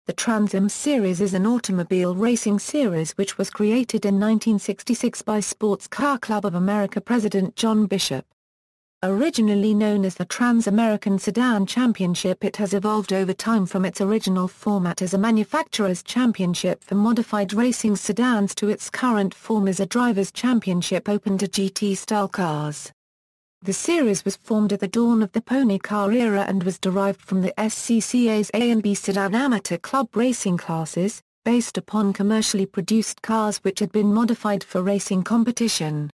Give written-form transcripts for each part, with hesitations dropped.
The Trans Am series is an automobile racing series which was created in 1966 by Sports Car Club of America president John Bishop. Originally known as the Trans-American Sedan Championship, it has evolved over time from its original format as a manufacturer's championship for modified racing sedans to its current form as a driver's championship open to GT-style cars. The series was formed at the dawn of the pony car era and was derived from the SCCA's A and B sedan amateur club racing classes, based upon commercially produced cars which had been modified for racing competition.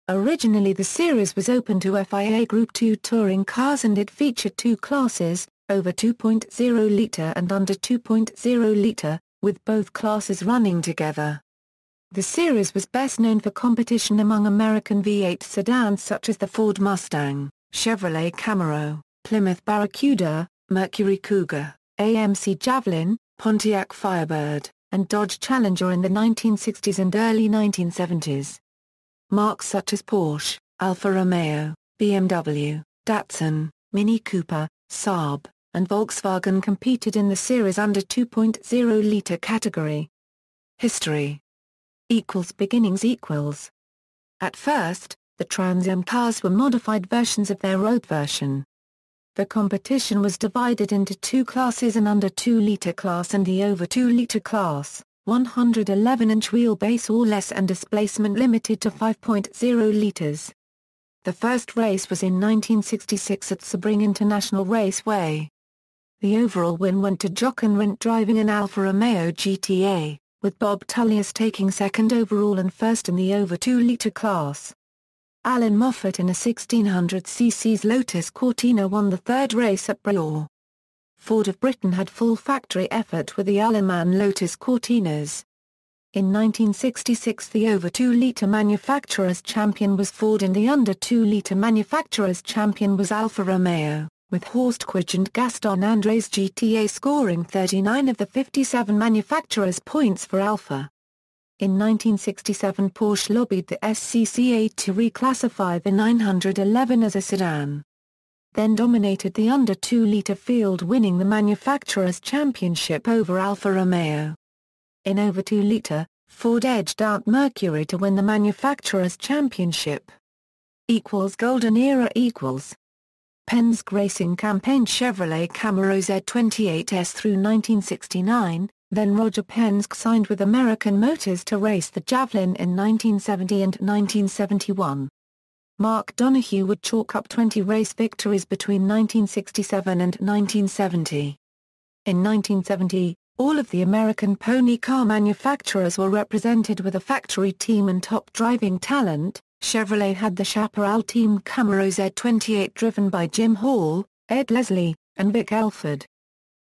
Originally the series was open to FIA Group 2 touring cars and it featured two classes, over 2.0-litre and under 2.0-litre, with both classes running together. The series was best known for competition among American V8 sedans such as the Ford Mustang, Chevrolet Camaro, Plymouth Barracuda, Mercury Cougar, AMC Javelin, Pontiac Firebird, and Dodge Challenger in the 1960s and early 1970s. Marques such as Porsche, Alfa Romeo, BMW, Datsun, Mini Cooper, Saab, and Volkswagen competed in the series under 2.0-litre category. History. Beginnings. At first, the Trans Am cars were modified versions of their road version. The competition was divided into two classes, an under 2-litre class and the over 2-litre class, 111-inch wheelbase or less and displacement limited to 5.0 litres. The first race was in 1966 at Sebring International Raceway. The overall win went to Jochen Rindt driving an Alfa Romeo GTA, with Bob Tullius taking second overall and first in the over 2-litre class. Alan Moffat in a 1600cc Lotus Cortina won the third race at Breor. Ford of Britain had full factory effort with the Allemand Lotus Cortinas. In 1966 the over 2-litre manufacturer's champion was Ford and the under 2-litre manufacturer's champion was Alfa Romeo, with Horst Quij and Gaston André's GTA scoring 39 of the 57 manufacturer's points for Alfa. In 1967 Porsche lobbied the SCCA to reclassify the 911 as a sedan. Then dominated the under 2-litre field, winning the manufacturer's championship over Alfa Romeo. In over 2-litre, Ford edged out Mercury to win the manufacturer's championship. Golden era. Penske Racing campaigned Chevrolet Camaro Z28S through 1969, then Roger Penske signed with American Motors to race the Javelin in 1970 and 1971. Mark Donohue would chalk up 20 race victories between 1967 and 1970. In 1970, all of the American pony car manufacturers were represented with a factory team and top driving talent. Chevrolet had the Chaparral Team Camaro Z28 driven by Jim Hall, Ed Leslie, and Vic Elford.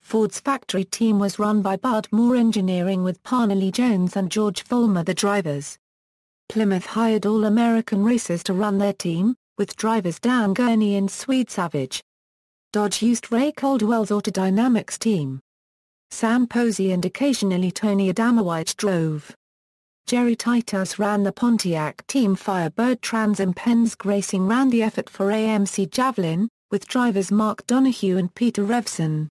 Ford's factory team was run by Bud Moore Engineering with Parnelly Jones and George Vollmer the drivers. Plymouth hired All-American racers to run their team, with drivers Dan Gurney and Swede Savage. Dodge used Ray Caldwell's Autodynamics team. Sam Posey and occasionally Tony Adamowicz drove. Jerry Titus ran the Pontiac Team Firebird. Trans Am Penske Racing ran the effort for AMC Javelin, with drivers Mark Donohue and Peter Revson.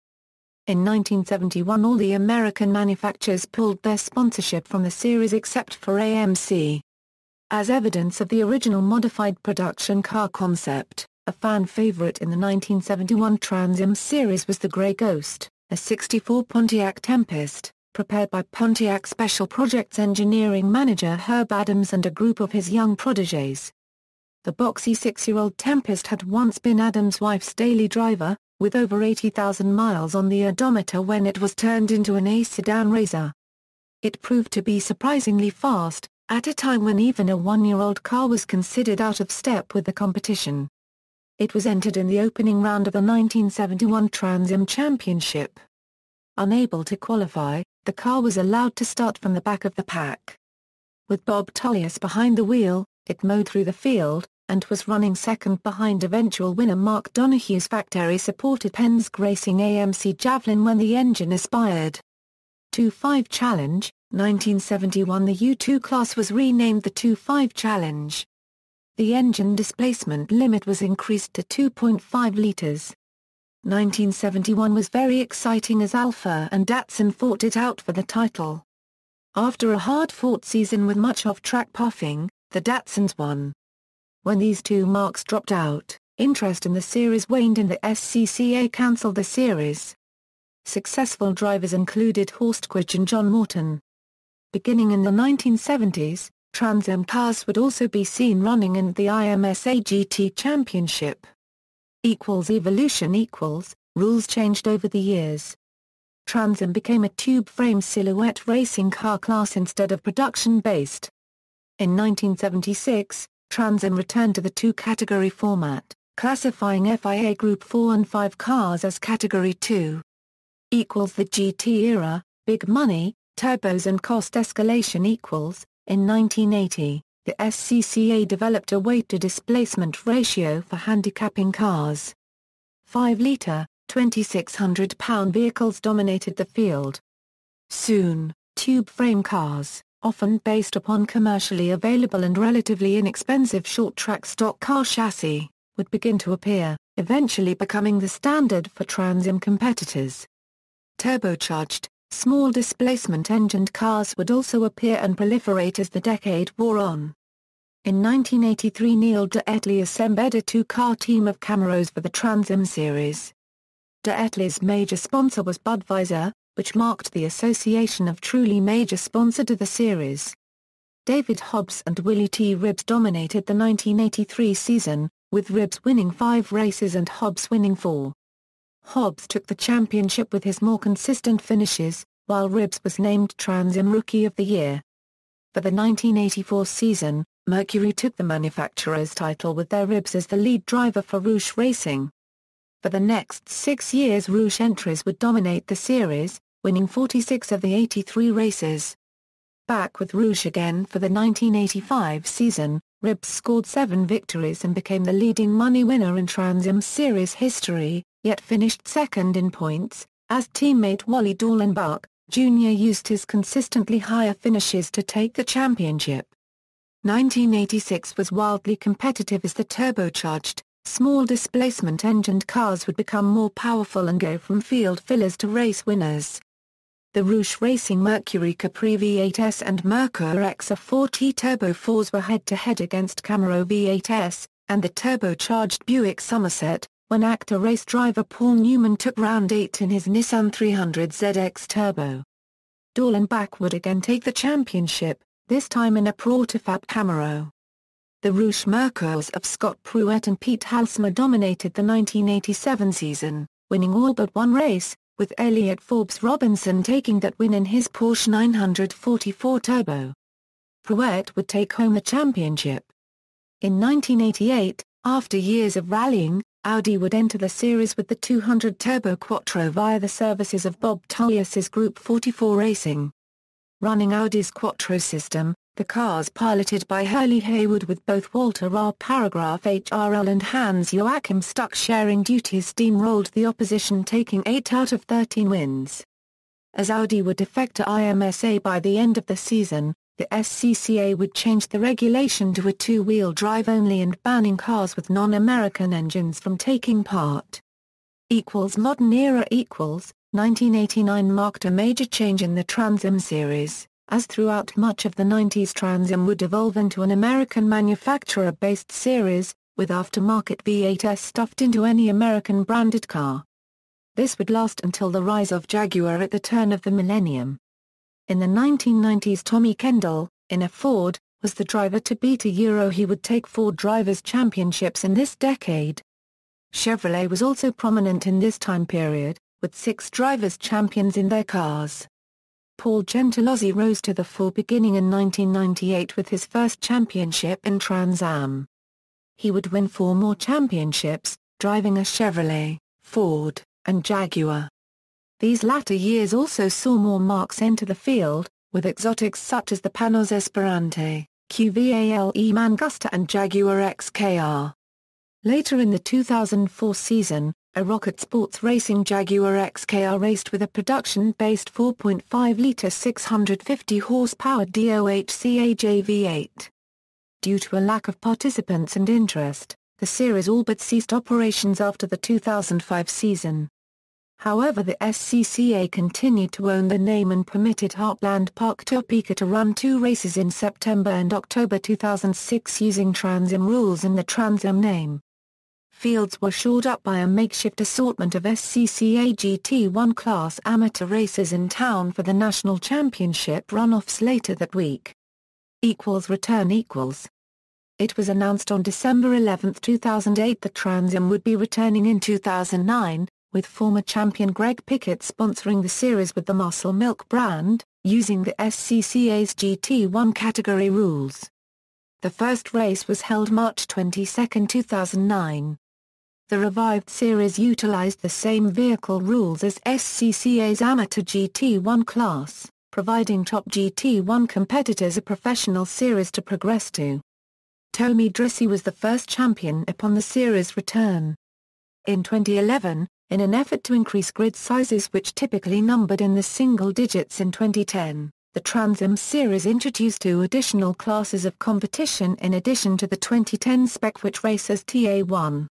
In 1971 all the American manufacturers pulled their sponsorship from the series except for AMC. As evidence of the original modified production car concept, a fan favorite in the 1971 Trans Am series was the Grey Ghost, a '64 Pontiac Tempest, prepared by Pontiac Special Projects engineering manager Herb Adams and a group of his young protégés. The boxy 6-year-old Tempest had once been Adams' wife's daily driver, with over 80,000 miles on the odometer when it was turned into an A sedan racer. It proved to be surprisingly fast, at a time when even a 1-year-old car was considered out of step with the competition. It was entered in the opening round of the 1971 Trans Am Championship. Unable to qualify, the car was allowed to start from the back of the pack. With Bob Tullius behind the wheel, it mowed through the field, and was running second behind eventual winner Mark Donohue's factory-supported Penske Racing AMC Javelin when the engine aspired. 2.5 Challenge, 1971. The U2 class was renamed the 2.5 Challenge. The engine displacement limit was increased to 2.5 liters. 1971 was very exciting as Alfa and Datsun fought it out for the title. After a hard-fought season with much off-track puffing, the Datsuns won. When these two marques dropped out, interest in the series waned and the SCCA cancelled the series. Successful drivers included Horst Quich and John Morton. Beginning in the 1970s, Trans Am cars would also be seen running in the IMSA GT Championship. Evolution rules changed over the years. Trans Am became a tube-frame silhouette racing car class instead of production-based. In 1976, Trans Am returned to the two-category format, classifying FIA Group 4 and 5 cars as Category 2. The GT era, big money, turbos and cost escalation. In 1980, the SCCA developed a weight-to-displacement ratio for handicapping cars. 5-litre, 2,600-pound vehicles dominated the field. Soon, tube-frame cars, often based upon commercially available and relatively inexpensive short-track stock car chassis, would begin to appear, eventually becoming the standard for Trans Am competitors. Turbocharged, small-displacement engined cars would also appear and proliferate as the decade wore on. In 1983 Neil d'Etley assembled a two-car team of Camaros for the Trans Am series. D'Etley's major sponsor was Budweiser, which marked the association of truly major sponsor to the series. David Hobbs and Willie T. Ribbs dominated the 1983 season, with Ribbs winning 5 races and Hobbs winning 4. Hobbs took the championship with his more consistent finishes, while Ribbs was named Trans Am Rookie of the Year. For the 1984 season, Mercury took the manufacturer's title with their Ribbs as the lead driver for Roush Racing. For the next 6 years Roush entries would dominate the series, winning 46 of the 83 races. Back with Roush again for the 1985 season, Ribbs scored 7 victories and became the leading money winner in Trans Am series history, yet finished second in points, as teammate Wally Dallenbach, Jr. used his consistently higher finishes to take the championship. 1986 was wildly competitive as the turbocharged, small-displacement engined cars would become more powerful and go from field fillers to race winners. The Roush Racing Mercury Capri V8S and Mercury XR 4T Turbo 4s were head-to-head against Camaro V8S, and the turbocharged Buick Somerset, when actor race driver Paul Newman took round 8 in his Nissan 300ZX Turbo. Dallenbach would again take the championship, this time in a prototype Camaro. The Roush Mercures of Scott Pruett and Pete Halsmer dominated the 1987 season, winning all but one race, with Elliott Forbes Robinson taking that win in his Porsche 944 Turbo. Pruett would take home the championship. In 1988, after years of rallying, Audi would enter the series with the 200 Turbo Quattro via the services of Bob Tullius's Group 44 Racing. Running Audi's Quattro system, the cars piloted by Hurley Haywood with both Walter R. Paragraph HRL and Hans Joachim Stuck sharing duties steamrolled the opposition taking 8 out of 13 wins. As Audi would defect to IMSA by the end of the season, the SCCA would change the regulation to a two-wheel drive only and banning cars with non-American engines from taking part. Modern era 1989 marked a major change in the Trans Am series, as throughout much of the 90s Trans Am would evolve into an American manufacturer-based series, with aftermarket V8S stuffed into any American branded car. This would last until the rise of Jaguar at the turn of the millennium. In the 1990s Tommy Kendall, in a Ford, was the driver to beat he would take Ford Drivers' Championships in this decade. Chevrolet was also prominent in this time period, with 6 drivers' champions in their cars. Paul Gentilozzi rose to the fore beginning in 1998 with his first championship in Trans Am. He would win 4 more championships, driving a Chevrolet, Ford, and Jaguar. These latter years also saw more marques enter the field, with exotics such as the Panos Esperante, QVALE Mangusta and Jaguar XKR. Later in the 2004 season, a Rocket Sports Racing Jaguar XKR raced with a production-based 4.5-litre 650 horsepower DOHC AJ V8. Due to a lack of participants and interest, the series all but ceased operations after the 2005 season. However, the SCCA continued to own the name and permitted Heartland Park Topeka to run 2 races in September and October 2006 using Trans Am rules and the Trans Am name. Fields were shored up by a makeshift assortment of SCCA GT1 class amateur racers in town for the national championship runoffs later that week. Return. It was announced on December 11, 2008 that Trans Am would be returning in 2009, with former champion Greg Pickett sponsoring the series with the Muscle Milk brand, using the SCCA's GT1 category rules. The first race was held March 22, 2009. The revived series utilized the same vehicle rules as SCCA's amateur GT1 class, providing top GT1 competitors a professional series to progress to. Tommy Drisey was the first champion upon the series' return. In 2011, in an effort to increase grid sizes which typically numbered in the single digits in 2010, the Trans Am series introduced 2 additional classes of competition in addition to the 2010 spec which races TA1.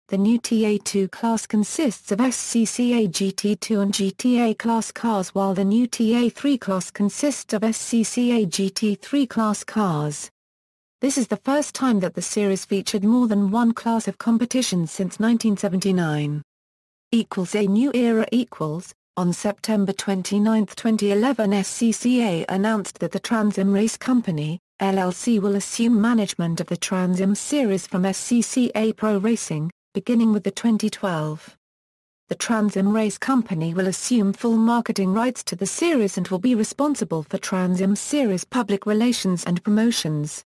The new TA2 class consists of SCCA GT2 and GTA class cars while the new TA3 class consists of SCCA GT3 class cars. This is the first time that the series featured more than one class of competition since 1979. A new era. On September 29, 2011 SCCA announced that the Trans Am Race Company, LLC will assume management of the Trans Am series from SCCA Pro Racing, beginning with the 2012. The Trans Am Race Company will assume full marketing rights to the series and will be responsible for Trans Am series public relations and promotions.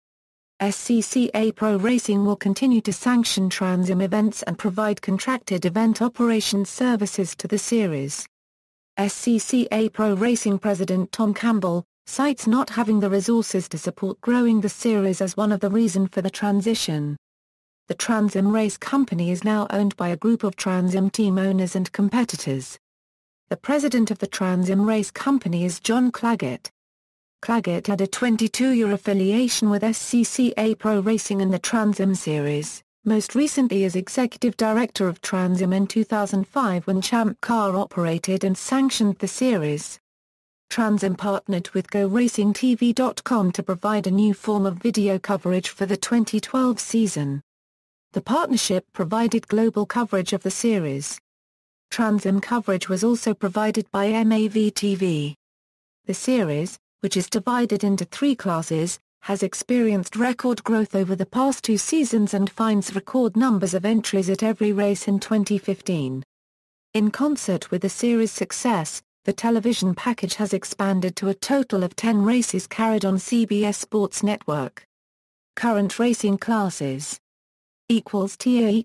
SCCA Pro Racing will continue to sanction Trans Am events and provide contracted event operations services to the series. SCCA Pro Racing President Tom Campbell cites not having the resources to support growing the series as one of the reasons for the transition. The Trans Am Race Company is now owned by a group of Trans Am team owners and competitors. The president of the Trans Am Race Company is John Claggett. Claggett had a 22-year affiliation with SCCA Pro Racing and the Trans Am series, most recently as executive director of Trans Am in 2005 when Champ Car operated and sanctioned the series. Trans Am partnered with GoRacingTV.com to provide a new form of video coverage for the 2012 season. The partnership provided global coverage of the series. Trans Am coverage was also provided by MAV-TV. The series, which is divided into 3 classes, has experienced record growth over the past 2 seasons and finds record numbers of entries at every race in 2015. In concert with the series' success, the television package has expanded to a total of 10 races carried on CBS Sports Network. Current racing classes TA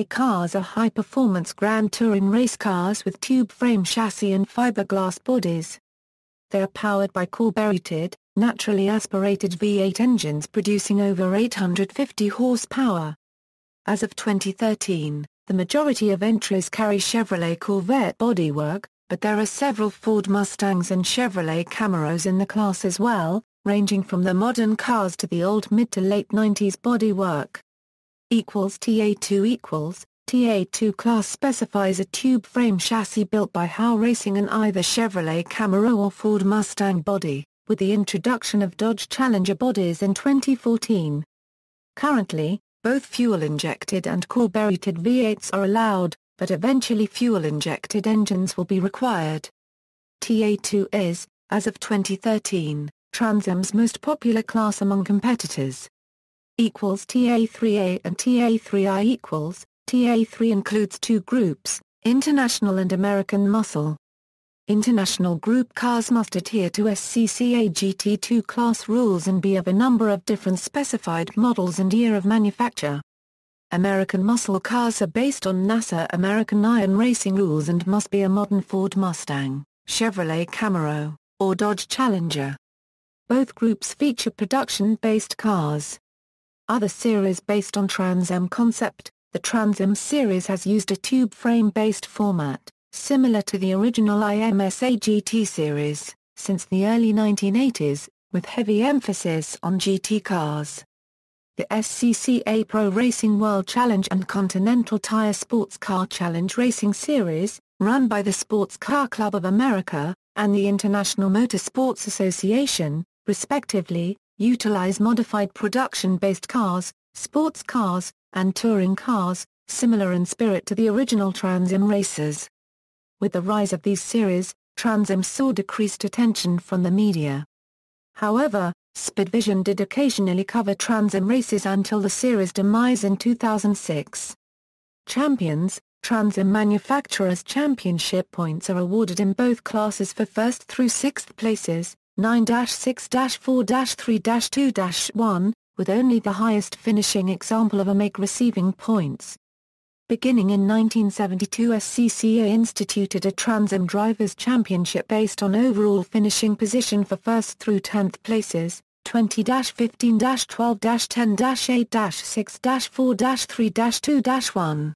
cars are high-performance Grand Touring race cars with tube frame chassis and fiberglass bodies. They are powered by carbureted, naturally aspirated V8 engines producing over 850 horsepower. As of 2013, the majority of entries carry Chevrolet Corvette bodywork, but there are several Ford Mustangs and Chevrolet Camaros in the class as well, ranging from the modern cars to the old mid to late 90s bodywork. TA2 TA2 class specifies a tube frame chassis built by Howe Racing and either Chevrolet Camaro or Ford Mustang body, with the introduction of Dodge Challenger bodies in 2014. Currently, both fuel-injected and carbureted V8s are allowed, but eventually fuel-injected engines will be required. TA2 is, as of 2013, Trans Am's most popular class among competitors. TA3A and TA3I TA3 includes 2 groups, International and American Muscle. International Group cars must adhere to SCCA GT2 class rules and be of a number of different specified models and year of manufacture. American Muscle cars are based on NASA American Iron Racing rules and must be a modern Ford Mustang, Chevrolet Camaro, or Dodge Challenger. Both groups feature production-based cars. Other series based on Trans Am concept, the Trans Am series has used a tube frame-based format, similar to the original IMSA GT series, since the early 1980s, with heavy emphasis on GT cars. the SCCA Pro Racing World Challenge and Continental Tire Sports Car Challenge Racing Series, run by the Sports Car Club of America, and the International Motorsports Association, respectively, utilize modified production-based cars, sports cars, and touring cars, similar in spirit to the original Trans Am races. With the rise of these series, Trans Am saw decreased attention from the media. However, Speedvision did occasionally cover Trans Am races until the series' demise in 2006. Champions, Trans Am Manufacturers' Championship points are awarded in both classes for 1st through 6th places, 9-6-4-3-2-1, with only the highest finishing example of a make receiving points. Beginning in 1972, SCCA instituted a Trans Am Drivers' Championship based on overall finishing position for 1st through 10th places, 20-15-12-10-8-6-4-3-2-1.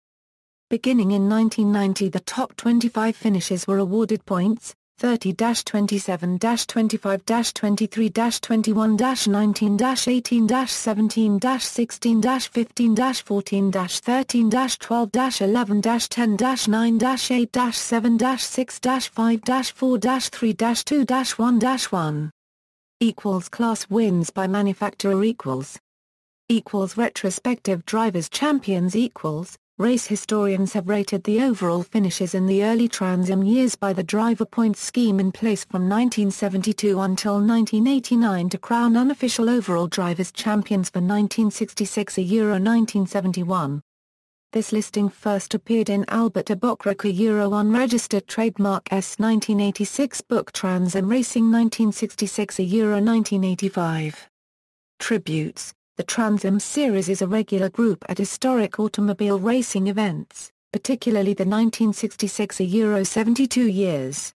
Beginning in 1990, the top 25 finishes were awarded points, 30-27-25-13-14-16-15-14-13-12-11-10-9-8-7-6-5-4-3-2-1-1. Class wins by manufacturer retrospective drivers champions Race historians have rated the overall finishes in the early Trans Am years by the driver points scheme in place from 1972 until 1989 to crown unofficial overall drivers champions for 1966 and 1971. This listing first appeared in Albert Abocraca unregistered trademark S 1986 book Trans Am Racing 1966 and 1985. Tributes. The Trans Am series is a regular group at historic automobile racing events, particularly the 1966 and 72 years.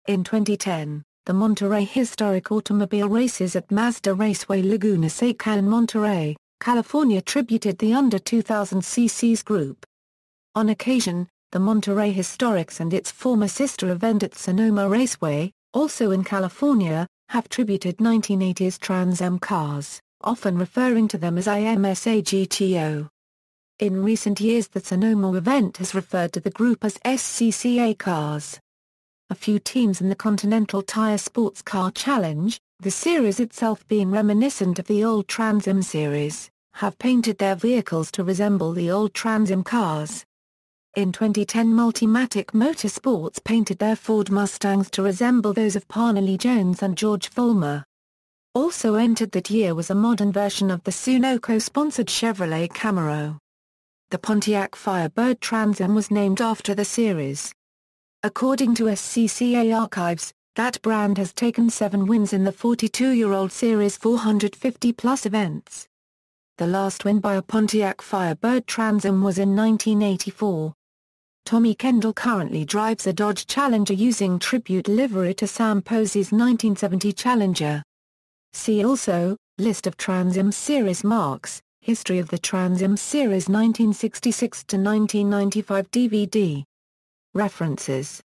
In 2010, the Monterey Historic Automobile Races at Mazda Raceway Laguna Seca in Monterey, California tributed the under 2000 cc's group. On occasion, the Monterey Historics and its former sister event at Sonoma Raceway, also in California, have tributed 1980s Trans Am cars, often referring to them as IMSA GTO. In recent years, the Sonoma event has referred to the group as SCCA cars. A few teams in the Continental Tire Sports Car Challenge, the series itself being reminiscent of the old Trans Am series, have painted their vehicles to resemble the old Trans Am cars. In 2010, Multimatic Motorsports painted their Ford Mustangs to resemble those of Parnelli Jones and George Vollmer. Also entered that year was a modern version of the Sunoco-sponsored Chevrolet Camaro. The Pontiac Firebird Trans Am was named after the series. According to SCCA archives, that brand has taken 7 wins in the 42-year-old series' 450-plus events. The last win by a Pontiac Firebird Trans Am was in 1984. Tommy Kendall currently drives a Dodge Challenger using tribute livery to Sam Posey's 1970 Challenger. See also, List of Trans Am Series Marques, History of the Trans Am Series 1966 to 1995 DVD. References.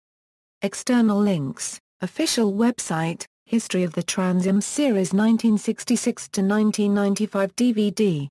External links, Official website, History of the Trans Am Series 1966 to 1995 DVD.